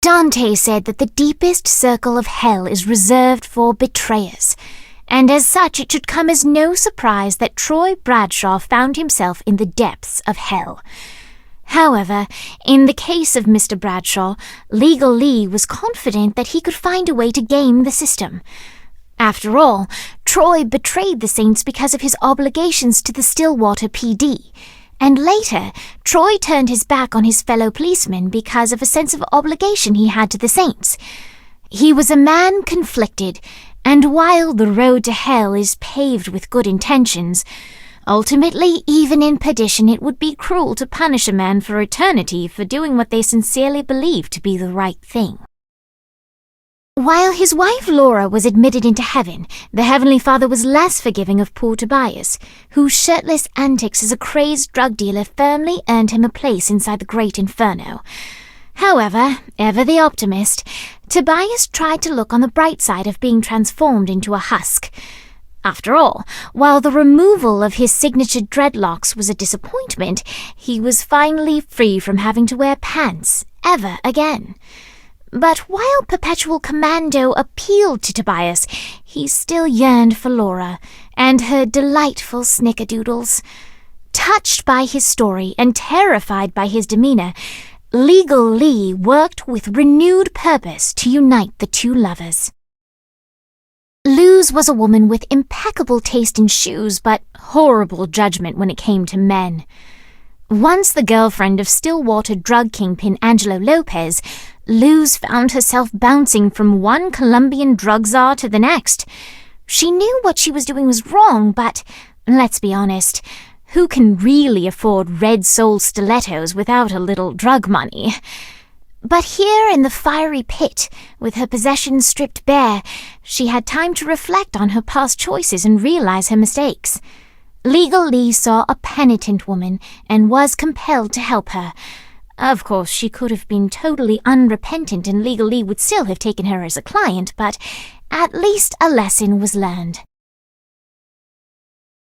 Dante said that the deepest circle of hell is reserved for betrayers, and as such it should come as no surprise that Troy Bradshaw found himself in the depths of hell. However, in the case of Mr. Bradshaw, Legal Lee was confident that he could find a way to game the system. After all, Troy betrayed the Saints because of his obligations to the Stillwater PD, and later, Troy turned his back on his fellow policemen because of a sense of obligation he had to the Saints. He was a man conflicted, and while the road to hell is paved with good intentions, ultimately, even in perdition, it would be cruel to punish a man for eternity for doing what they sincerely believed to be the right thing. While his wife Laura was admitted into heaven, the Heavenly Father was less forgiving of poor Tobias, whose shirtless antics as a crazed drug dealer firmly earned him a place inside the great inferno. However, ever the optimist, Tobias tried to look on the bright side of being transformed into a husk. After all, while the removal of his signature dreadlocks was a disappointment, he was finally free from having to wear pants ever again. But while Perpetual Commando appealed to Tobias, he still yearned for Laura and her delightful snickerdoodles. Touched by his story and terrified by his demeanor, Legal Lee worked with renewed purpose to unite the two lovers. Luz was a woman with impeccable taste in shoes, but horrible judgment when it came to men. Once the girlfriend of Stillwater drug kingpin Angelo Lopez, Luz found herself bouncing from one Colombian drug czar to the next. She knew what she was doing was wrong, but let's be honest, who can really afford red-soled stilettos without a little drug money? But here in the fiery pit, with her possessions stripped bare, she had time to reflect on her past choices and realize her mistakes. Legal Lee saw a penitent woman and was compelled to help her. Of course, she could have been totally unrepentant and Legal Lee would still have taken her as a client, but at least a lesson was learned.